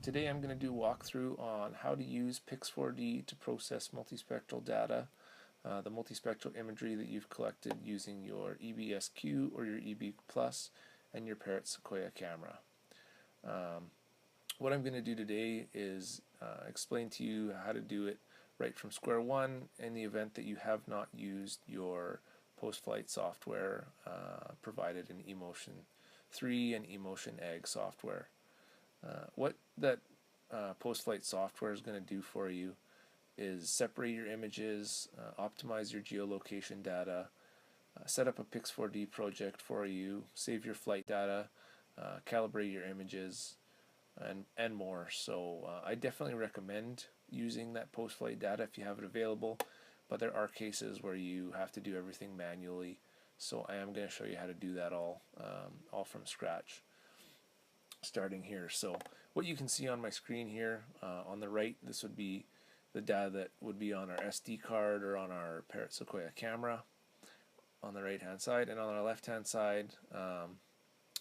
Today I'm going to do a walkthrough on how to use Pix4D to process multispectral data, the multispectral imagery that you've collected using your EBSQ or your EB Plus and your Parrot Sequoia camera. What I'm going to do today is explain to you how to do it right from square one in the event that you have not used your post-flight software provided in eMotion 3 and eMotion Egg software. What that post-flight software is going to do for you is separate your images, optimize your geolocation data, set up a Pix4D project for you, save your flight data, calibrate your images, and more. So I definitely recommend using that post-flight data if you have it available, but there are cases where you have to do everything manually. So I am going to show you how to do that all from scratch, starting here. So what you can see on my screen here, on the right, this would be the data that would be on our SD card or on our Parrot Sequoia camera on the right hand side, and on our left hand side,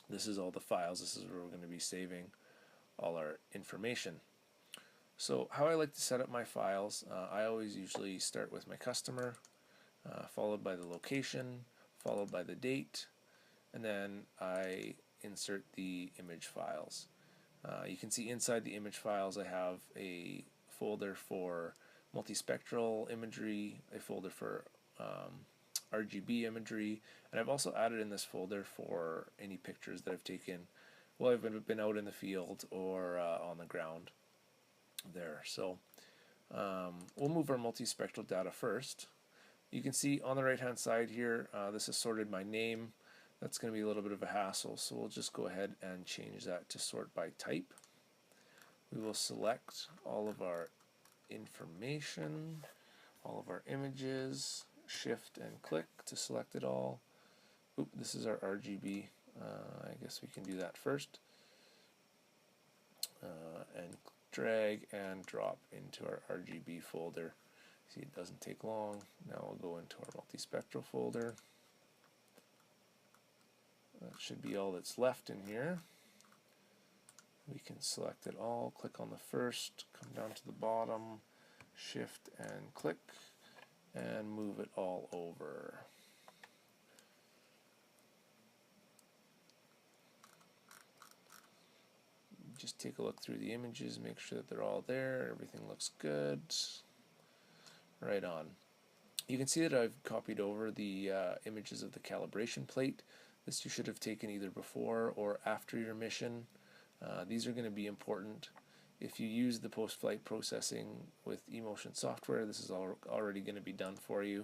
this is all the files. This is where we're going to be saving all our information. So how I like to set up my files, I always usually start with my customer, followed by the location, followed by the date, and then I insert the image files. You can see inside the image files I have a folder for multispectral imagery, a folder for RGB imagery, and I've also added in this folder for any pictures that I've taken while I've been out in the field or on the ground there. So we'll move our multispectral data first. You can see on the right hand side here, this is sorted by name. That's going to be a little bit of a hassle, so we'll just go ahead and change that to sort by type. We will select all of our information, all of our images, shift and click to select it all. Oop, this is our RGB. I guess we can do that first. And drag and drop into our RGB folder. See, it doesn't take long. Now we'll go into our multispectral folder. That should be all that's left in here. We can select it all, click on the first, come down to the bottom, shift and click, and move it all over. Just take a look through the images, make sure that they're all there, everything looks good. Right on. You can see that I've copied over the images of the calibration plate. This you should have taken either before or after your mission. These are going to be important. If you use the post-flight processing with eMotion software, this is already going to be done for you.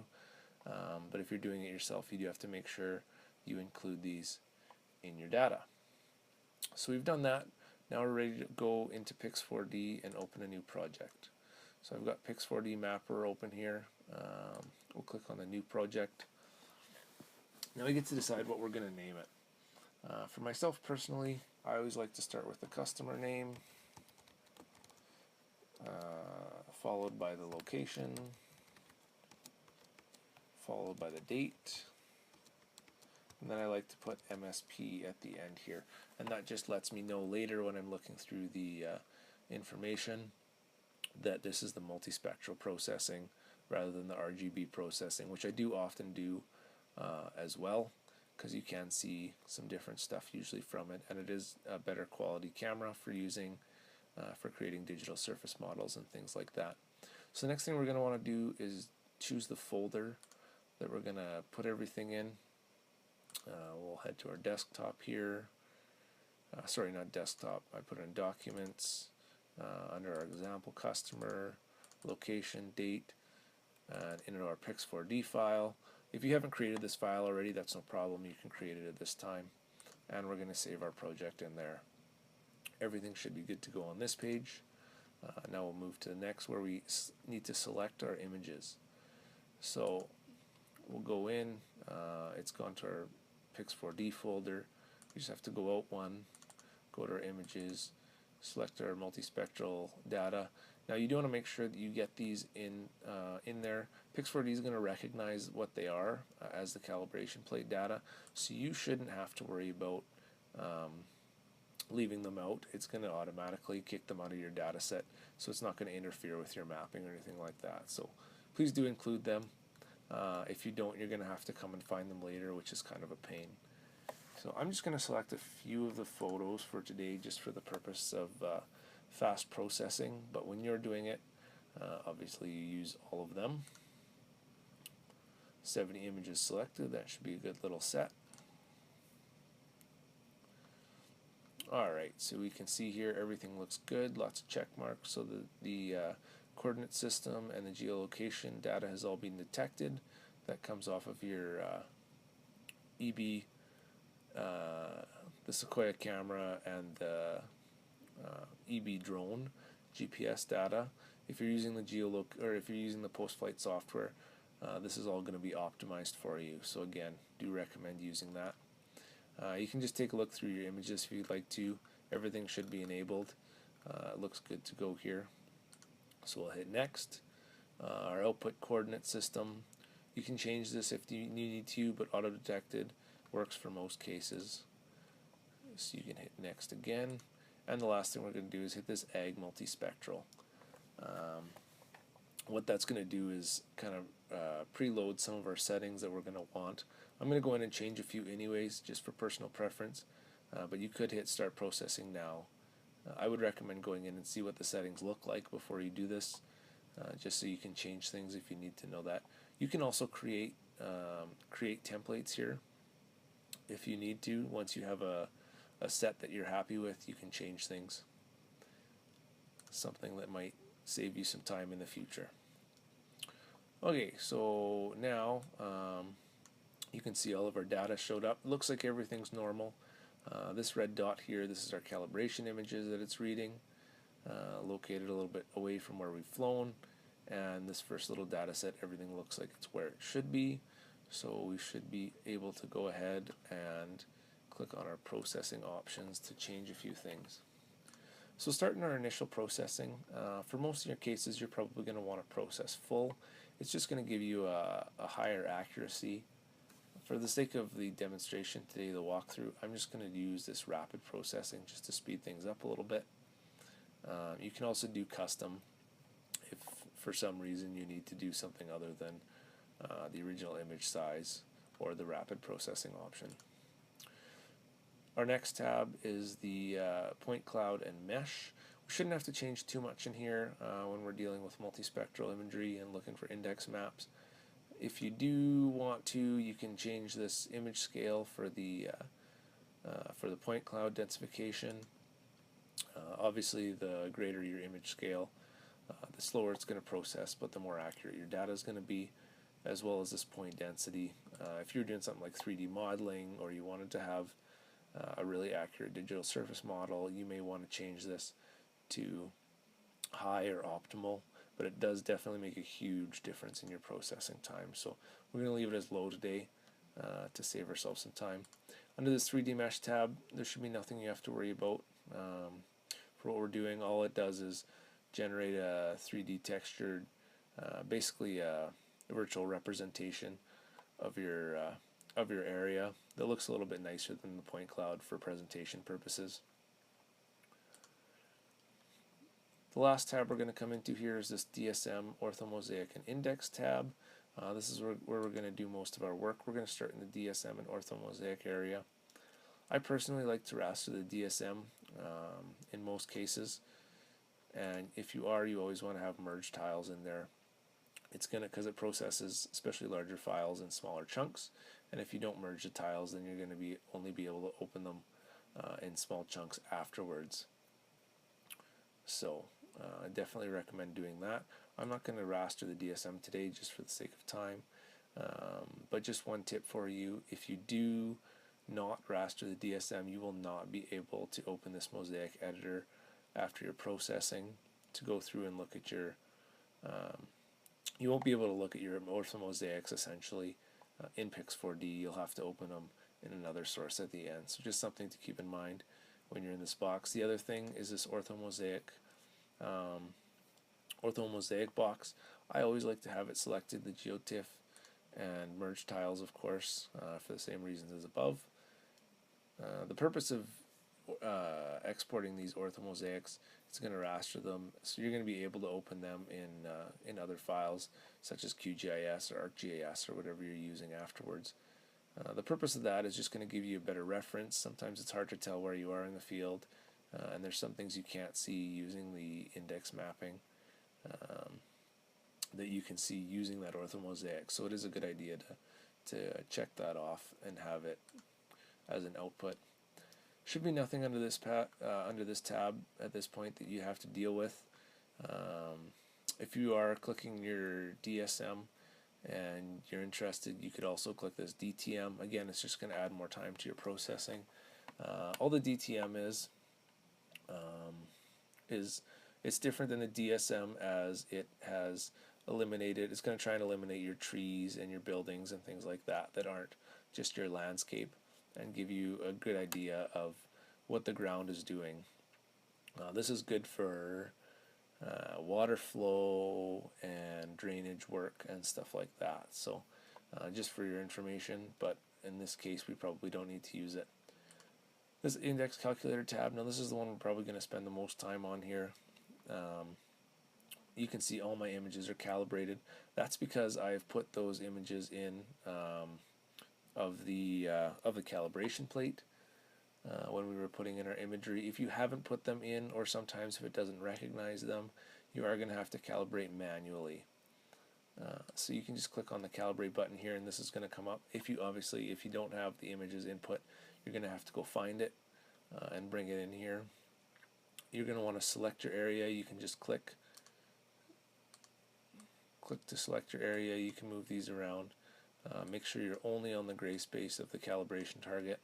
But if you're doing it yourself, you do have to make sure you include these in your data. So we've done that. Now we're ready to go into Pix4D and open a new project. So I've got Pix4D Mapper open here. We'll click on the new project. Now we get to decide what we're going to name it. For myself personally, I always like to start with the customer name, followed by the location, followed by the date, and then I like to put MSP at the end here, and that just lets me know later when I'm looking through the information that this is the multispectral processing rather than the RGB processing, which I do often do as well, because you can see some different stuff usually from it, and it is a better quality camera for using for creating digital surface models and things like that. So the next thing we're going to want to do is choose the folder that we're going to put everything in. We'll head to our desktop here. Sorry, not desktop. I put in documents under our example customer, location, date, and into our Pix4D file. If you haven't created this file already, that's no problem. You can create it at this time. And we're going to save our project in there. Everything should be good to go on this page. Now we'll move to the next where we need to select our images. So we'll go in. It's gone to our Pix4D folder. We just have to go out one, go to our images, select our multispectral data. Now you do want to make sure that you get these in there. Pix4D is going to recognize what they are as the calibration plate data, so you shouldn't have to worry about leaving them out, it's going to automatically kick them out of your data set, so it's not going to interfere with your mapping or anything like that. So please do include them. If you don't, you're going to have to come and find them later, which is kind of a pain. So I'm just going to select a few of the photos for today just for the purpose of fast processing, but when you're doing it, obviously you use all of them. 70 images selected, that should be a good little set. Alright, so we can see here everything looks good, lots of check marks, so the coordinate system and the geolocation data has all been detected. That comes off of your EB, the Sequoia camera, and the EB drone GPS data. If you're using the post-flight software, this is all going to be optimized for you. So again, do recommend using that. You can just take a look through your images if you'd like to. Everything should be enabled. It looks good to go here. So we'll hit next. Our output coordinate system, you can change this if you need to, but auto detected works for most cases. So you can hit next again. And the last thing we're going to do is hit this Ag Multispectral. What that's going to do is kind of preload some of our settings that we're going to want. I'm going to go in and change a few anyways, just for personal preference, but you could hit start processing now. I would recommend going in and see what the settings look like before you do this, just so you can change things if you need to know that. You can also create templates here if you need to. Once you have a set that you're happy with, you can change things. Something that might save you some time in the future. Okay, so now you can see all of our data showed up. It looks like everything's normal. This red dot here, this is our calibration images that it's reading, located a little bit away from where we've flown. And this first little data set, everything looks like it's where it should be. So we should be able to go ahead and click on our processing options to change a few things. So starting our initial processing, for most of your cases you're probably going to want to process full. It's just going to give you a higher accuracy. For the sake of the demonstration today, the walkthrough, I'm just going to use this rapid processing just to speed things up a little bit. You can also do custom if for some reason you need to do something other than the original image size or the rapid processing option. Our next tab is the point cloud and mesh. We shouldn't have to change too much in here when we're dealing with multispectral imagery and looking for index maps. If you do want to, you can change this image scale for the point cloud densification. Obviously, the greater your image scale, the slower it's going to process, but the more accurate your data is going to be, as well as this point density. If you're doing something like 3D modeling, or you wanted to have a really accurate digital surface model, you may want to change this to high or optimal, but it does definitely make a huge difference in your processing time. So we're going to leave it as low today to save ourselves some time. Under this 3D mesh tab, there should be nothing you have to worry about. For what we're doing, all it does is generate a 3D textured, basically a virtual representation of your area that looks a little bit nicer than the point cloud for presentation purposes. The last tab we're going to come into here is this DSM, orthomosaic, and index tab. This is where we're going to do most of our work. We're going to start in the DSM and orthomosaic area. I personally like to raster the DSM in most cases, and if you always want to have merge tiles in there. It's going to, because it processes especially larger files in smaller chunks, and if you don't merge the tiles, then you're going to only be able to open them in small chunks afterwards. So I definitely recommend doing that. I'm not going to raster the DSM today just for the sake of time, but just one tip for you: if you do not raster the DSM, you will not be able to open this mosaic editor after your processing to go through and look at your you won't be able to look at your orthomosaics essentially in Pix4D. You'll have to open them in another source at the end. So just something to keep in mind when you're in this box. The other thing is this orthomosaic box. I always like to have it selected, the geotiff and merge tiles, of course, for the same reasons as above. The purpose of exporting these orthomosaics, it's going to raster them, so you're going to be able to open them in other files such as QGIS or ArcGIS or whatever you're using afterwards. The purpose of that is just going to give you a better reference. Sometimes it's hard to tell where you are in the field, and there's some things you can't see using the index mapping that you can see using that orthomosaic. So it is a good idea to check that off and have it as an output. Should be nothing under this tab at this point that you have to deal with. If you are clicking your DSM and you're interested, you could also click this DTM. Again, it's just going to add more time to your processing. All the DTM is it's different than the DSM, as it has eliminated. It's going to try and eliminate your trees and your buildings and things like that that aren't just your landscape, and give you a good idea of what the ground is doing. This is good for water flow and drainage work and stuff like that. So just for your information, but in this case we probably don't need to use it. This index calculator tab, now this is the one we're probably going to spend the most time on here. You can see all my images are calibrated. That's because I've put those images in of the calibration plate when we were putting in our imagery. If you haven't put them in, or sometimes if it doesn't recognize them, you are going to have to calibrate manually. So you can just click on the calibrate button here, and this is going to come up. If you don't have the images input, you're going to have to go find it and bring it in here. You're going to want to select your area. You can just click to select your area. You can move these around. Make sure you're only on the gray space of the calibration target.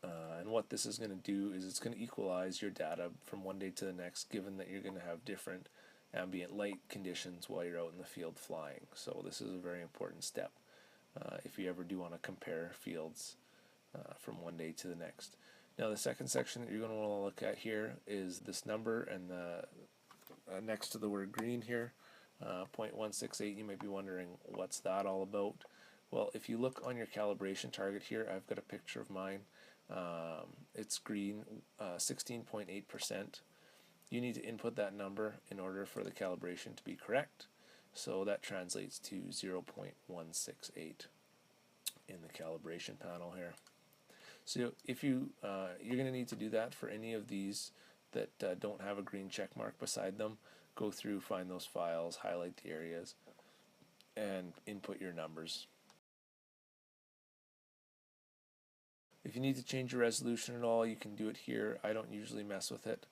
And what this is going to do is it's going to equalize your data from one day to the next, given that you're going to have different ambient light conditions while you're out in the field flying. So this is a very important step if you ever do want to compare fields from one day to the next. Now the second section that you're going to want to look at here is this number, and the next to the word green here, 0.168. You might be wondering, what's that all about? Well, if you look on your calibration target here, I've got a picture of mine. It's green, 16.8%. You need to input that number in order for the calibration to be correct. So that translates to 0.168 in the calibration panel here. So if you're going to need to do that for any of these that don't have a green check mark beside them. Go through, find those files, highlight the areas, and input your numbers. If you need to change your resolution at all, you can do it here. I don't usually mess with it.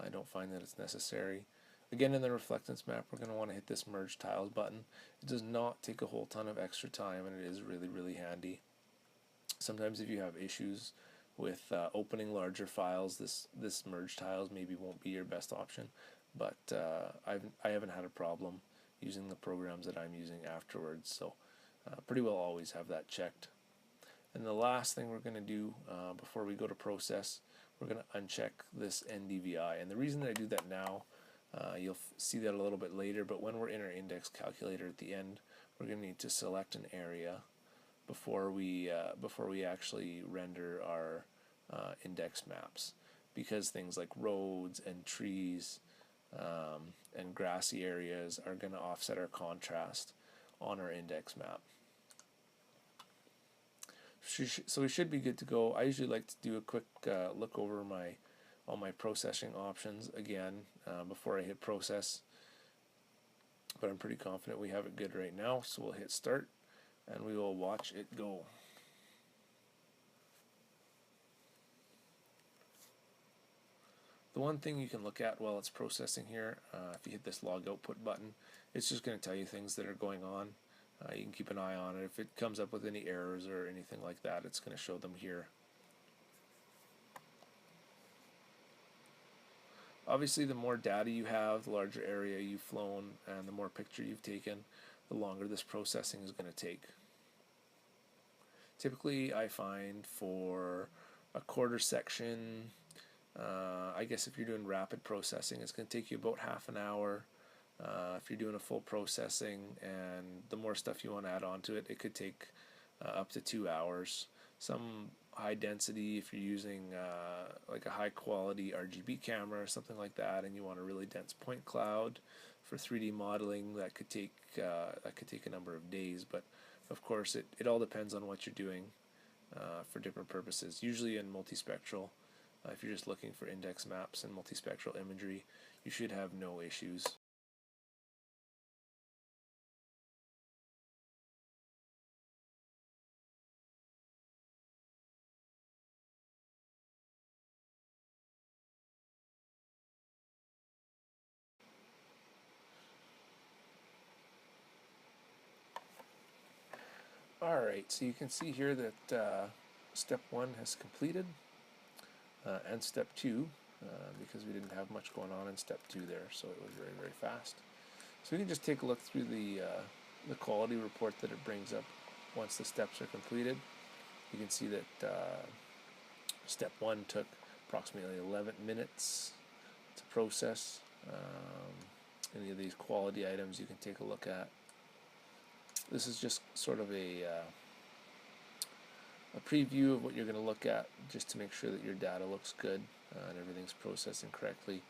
I don't find that it's necessary. Again, in the reflectance map, we're going to want to hit this merge tiles button. It does not take a whole ton of extra time, and it is really, really handy. Sometimes if you have issues with opening larger files, this merge tiles maybe won't be your best option, but I haven't had a problem using the programs that I'm using afterwards, so pretty well always have that checked. And the last thing we're going to do before we go to process, we're going to uncheck this NDVI. And the reason that I do that now, you'll see that a little bit later, but when we're in our index calculator at the end, we're going to need to select an area before we actually render our index maps, because things like roads and trees and grassy areas are going to offset our contrast on our index map. So we should be good to go. I usually like to do a quick look over all my processing options again before I hit process, but I'm pretty confident we have it good right now, so we'll hit start and we will watch it go. The one thing you can look at while it's processing here, if you hit this log output button, it's just going to tell you things that are going on. You can keep an eye on it. If it comes up with any errors or anything like that, it's going to show them here. Obviously, the more data you have, the larger area you've flown, and the more picture you've taken, the longer this processing is going to take. Typically, I find for a quarter section, I guess if you're doing rapid processing, it's going to take you about half an hour. If you're doing a full processing and the more stuff you want to add onto it, it could take up to 2 hours. Some high density, if you're using like a high quality RGB camera or something like that, and you want a really dense point cloud for 3D modeling, that could take a number of days. But of course, it all depends on what you're doing for different purposes. Usually in multispectral, if you're just looking for index maps and multispectral imagery, you should have no issues. Alright, so you can see here that step 1 has completed, and step 2, because we didn't have much going on in step 2 there, so it was very, very fast. So we can just take a look through the quality report that it brings up once the steps are completed. You can see that step 1 took approximately 11 minutes to process. Any of these quality items you can take a look at. This is just sort of a preview of what you're going to look at, just to make sure that your data looks good and everything's processing correctly.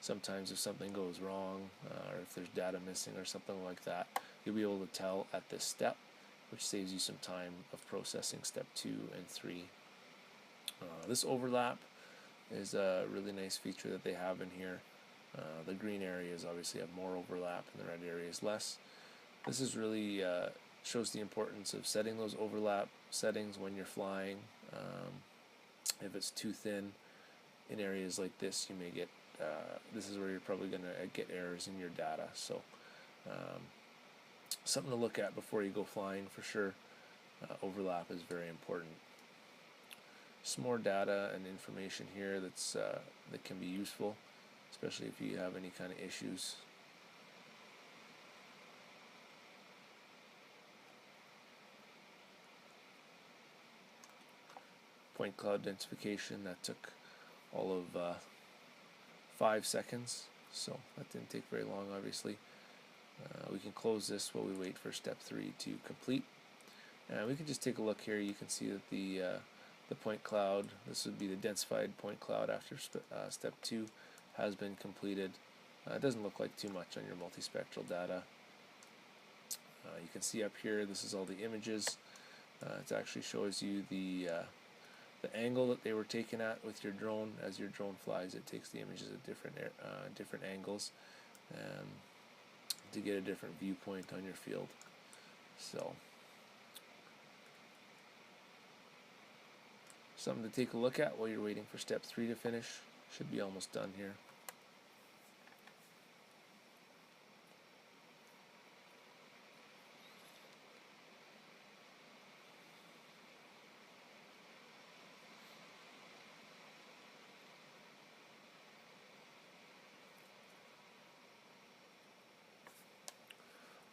Sometimes if something goes wrong, or if there's data missing or something like that, you'll be able to tell at this step, which saves you some time of processing step 2 and 3. This overlap is a really nice feature that they have in here. The green areas obviously have more overlap and the red areas less. This is really shows the importance of setting those overlap settings when you're flying. If it's too thin in areas like this, you may get this is where you're probably going to get errors in your data. So something to look at before you go flying for sure. Overlap is very important. Some more data and information here that can be useful, especially if you have any kind of issues. Point cloud identification, that took all of 5 seconds, so that didn't take very long, obviously. We can close this while we wait for step 3 to complete. And we can just take a look here. You can see that the point cloud, this would be the densified point cloud after step 2, has been completed. It doesn't look like too much on your multispectral data. You can see up here, this is all the images. It actually shows you the angle that they were taken at with your drone. As your drone flies, it takes the images at different angles to get a different viewpoint on your field. So something to take a look at while you're waiting for step 3 to finish. Should be almost done here.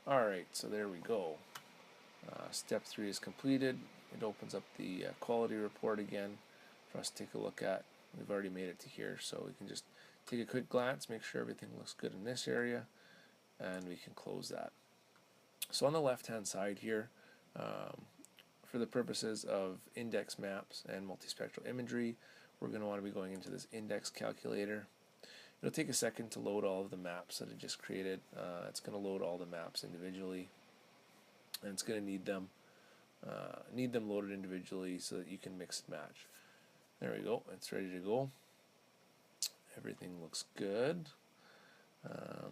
Alright, so there we go. Step 3 is completed. It opens up the quality report again for us to take a look at. We've already made it to here, so we can just take a quick glance, make sure everything looks good in this area, and we can close that. So on the left hand side here, for the purposes of index maps and multispectral imagery, we're going to want to be going into this index calculator. It'll take a second to load all of the maps that I just created. It's going to load all the maps individually, and it's going to need them loaded individually so that you can mix and match. There we go. It's ready to go. Everything looks good.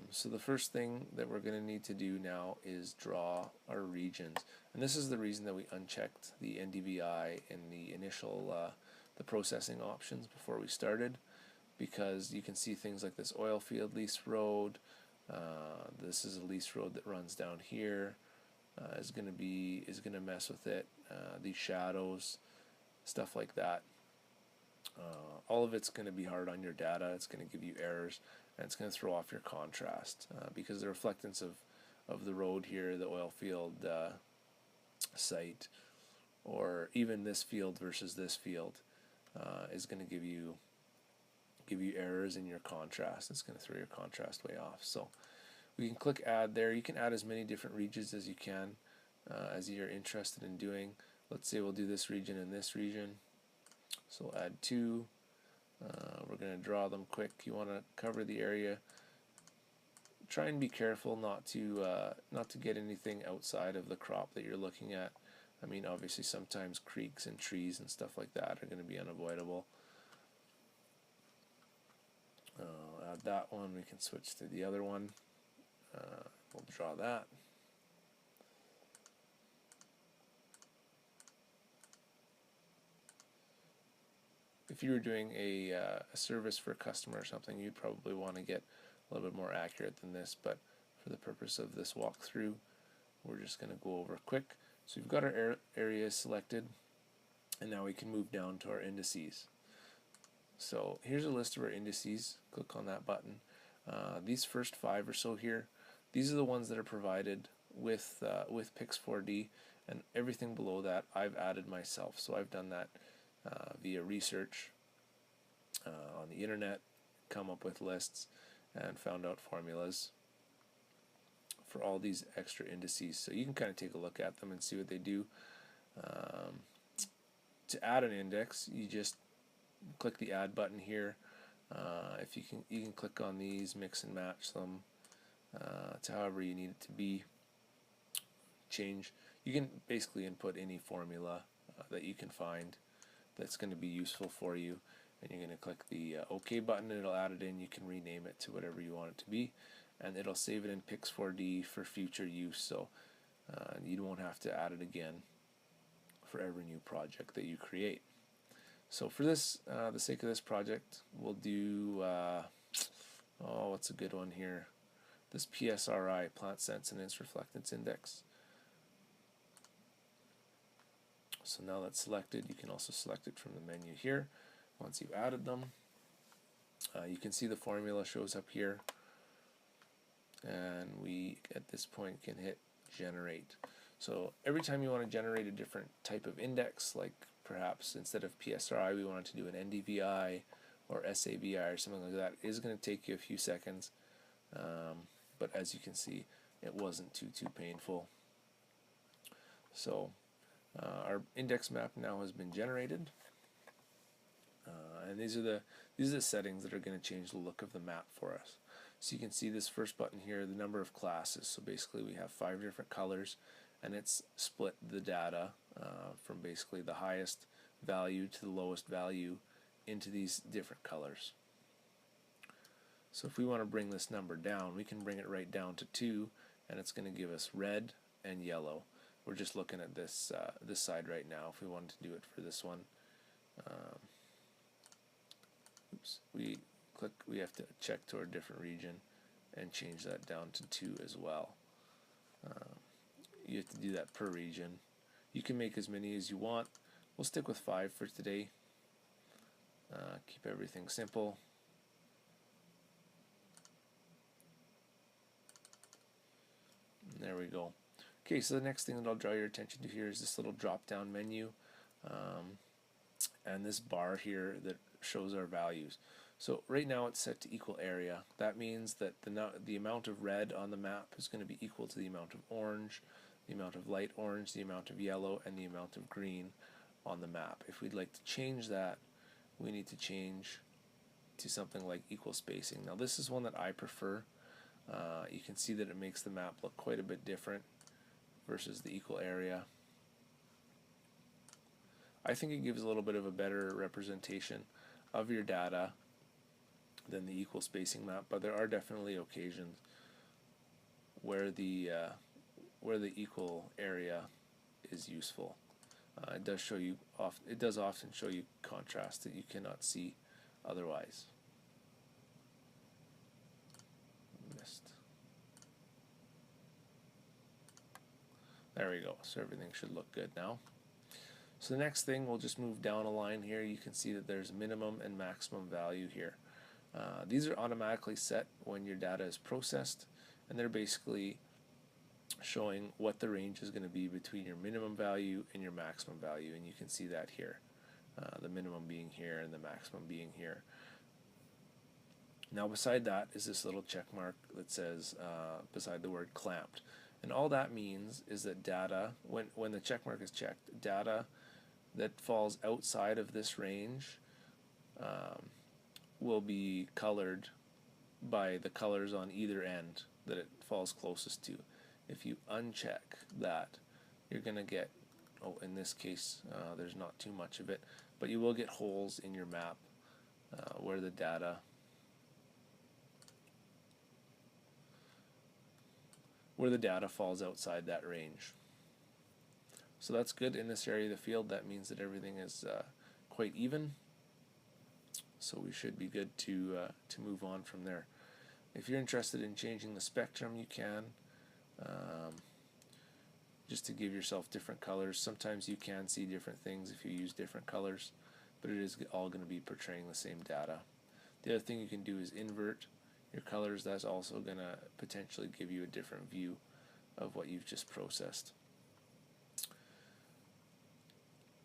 So the first thing that we're going to need to do now is draw our regions, and this is the reason that we unchecked the NDVI in the initial the processing options before we started, because you can see things like this oil field lease road. This is a lease road that runs down here. Is going to mess with it. These shadows, stuff like that. All of it's going to be hard on your data. It's going to give you errors, and it's going to throw off your contrast because the reflectance of the road here, the oil field site, or even this field versus this field, is going to give you errors in your contrast. It's going to throw your contrast way off. So we can click add there. You can add as many different regions as you can, as you're interested in doing. Let's say we'll do this region and this region. So we'll add 2. We're going to draw them quick. You want to cover the area. Try and be careful not to get anything outside of the crop that you're looking at. I mean, obviously sometimes creeks and trees and stuff like that are going to be unavoidable. Add that one. We can switch to the other one. We'll draw that. If you were doing a service for a customer or something, you'd probably want to get a little bit more accurate than this, but for the purpose of this walkthrough, we're just going to go over quick. So we've got our area selected, and now we can move down to our indices. So here's a list of our indices. Click on that button. These first 5 or so here, these are the ones that are provided with Pix4D, and everything below that I've added myself. So I've done that via research on the internet, come up with lists, and found out formulas for all these extra indices. So you can kind of take a look at them and see what they do. To add an index, you just click the add button here. If you can click on these, mix and match them to however you need it to be. Change. You can basically input any formula that you can find that's going to be useful for you, and you're going to click the OK button, and it'll add it in. You can rename it to whatever you want it to be, and it'll save it in Pix4D for future use, so you won't have to add it again for every new project that you create. So for this, the sake of this project, we'll do what's a good one here? This PSRI, Plant Sense Reflectance Index. So now that's selected, you can also select it from the menu here. Once you've added them, you can see the formula shows up here, and we at this point can hit generate. So every time you want to generate a different type of index, like perhaps instead of PSRI we wanted to do an NDVI or SAVI or something like that, it is going to take you a few seconds, but as you can see, it wasn't too painful. So our index map now has been generated, and these are the settings that are going to change the look of the map for us. So you can see this first button here, the number of classes. So basically we have 5 different colors, and it's split the data from basically the highest value to the lowest value into these different colors. So if we want to bring this number down, we can bring it right down to 2, and it's going to give us red and yellow. We're just looking at this this side right now. If we wanted to do it for this one, we have to check to our different region and change that down to 2 as well. You have to do that per region. You can make as many as you want. We'll stick with 5 for today. Keep everything simple. And there we go. Okay, so the next thing that I'll draw your attention to here is this little drop-down menu, and this bar here that shows our values. So right now it's set to equal area. That means that the amount of red on the map is going to be equal to the amount of orange, the amount of light orange, the amount of yellow, and the amount of green on the map. If we'd like to change that, we need to change to something like equal spacing. Now this is one that I prefer. You can see that it makes the map look quite a bit different versus the equal area. I think it gives a little bit of a better representation of your data than the equal spacing map, but there are definitely occasions where the equal area is useful. It does often show you contrast that you cannot see otherwise. There we go. So everything should look good now. So the next thing, we'll just move down a line here. You can see that there's minimum and maximum value here. These are automatically set when your data is processed, and they're basically showing what the range is going to be between your minimum value and your maximum value, and you can see that here. The minimum being here and the maximum being here. Now beside that is this little check mark that says beside the word clamped. And all that means is that data, when the check mark is checked, data that falls outside of this range will be colored by the colors on either end that it falls closest to. If you uncheck that, you're going to get, oh, in this case, there's not too much of it, but you will get holes in your map where the data falls outside that range. So that's good in this area of the field. That means that everything is quite even. So we should be good to move on from there. If you're interested in changing the spectrum, you can. Just to give yourself different colors. Sometimes you can see different things if you use different colors, but it is all going to be portraying the same data. The other thing you can do is invert your colors. That's also going to potentially give you a different view of what you've just processed.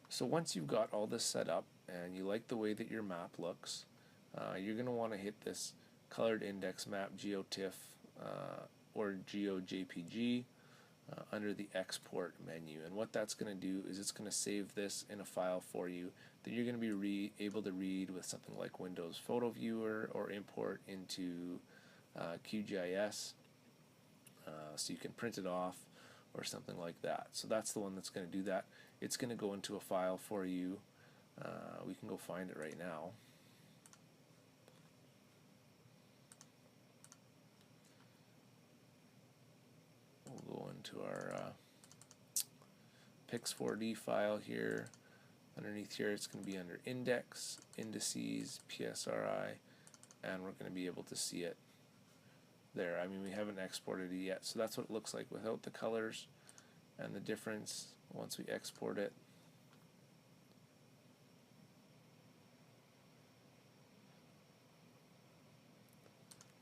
So once you've got all this set up and you like the way that your map looks, you're going to want to hit this colored index map GeoTIFF or GeoJPG under the export menu. And what that's going to do is it's going to save this in a file for you that you're going to be able to read with something like Windows Photo Viewer or import into QGIS, so you can print it off or something like that. So that's the one that's going to do that. It's going to go into a file for you. We can go find it right now. We'll go into our Pix4D file here. Underneath here it's going to be under Index, Indices, PSRI, and we're going to be able to see it there. I mean, we haven't exported it yet, so that's what it looks like without the colors and the difference once we export it.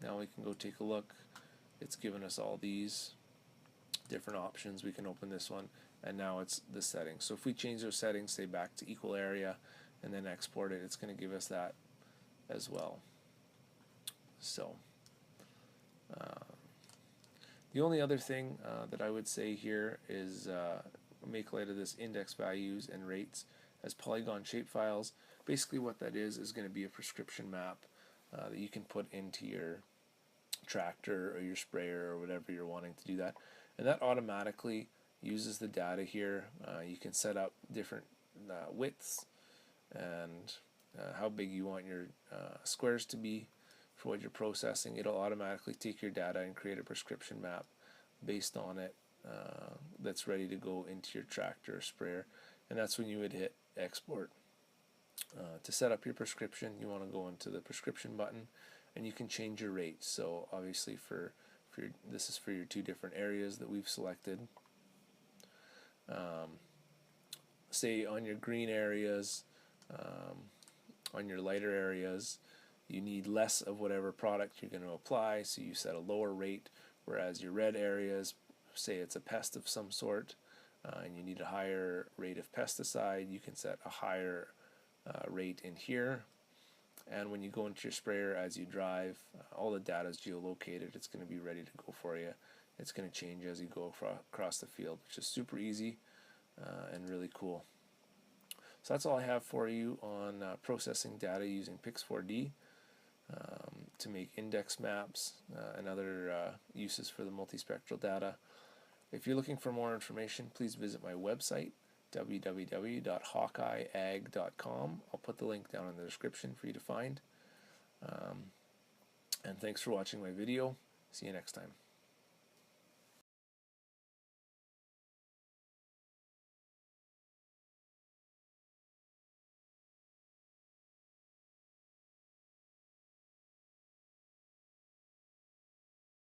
Now we can go take a look. It's given us all these different options. We can open this one, and now it's the settings. So if we change those settings, say back to equal area, and then export it, it's going to give us that as well. So the only other thing that I would say here is make light of this index values and rates as polygon shapefiles. Basically what that is going to be a prescription map that you can put into your tractor or your sprayer or whatever you're wanting to do that. And that automatically uses the data here. You can set up different widths and how big you want your squares to be for what you're processing. It'll automatically take your data and create a prescription map based on it that's ready to go into your tractor or sprayer, and that's when you would hit export. To set up your prescription, you want to go into the prescription button, and you can change your rates. So obviously this is for your two different areas that we've selected. Say on your green areas, on your lighter areas, you need less of whatever product you're going to apply, so you set a lower rate, whereas your red areas, say it's a pest of some sort, and you need a higher rate of pesticide, you can set a higher rate in here. And when you go into your sprayer as you drive, all the data is geolocated. It's going to be ready to go for you. It's going to change as you go across the field, which is super easy and really cool. So that's all I have for you on processing data using Pix4D to make index maps and other uses for the multispectral data. If you're looking for more information, please visit my website, www.hawkeyeag.com. I'll put the link down in the description for you to find. And thanks for watching my video. See you next time.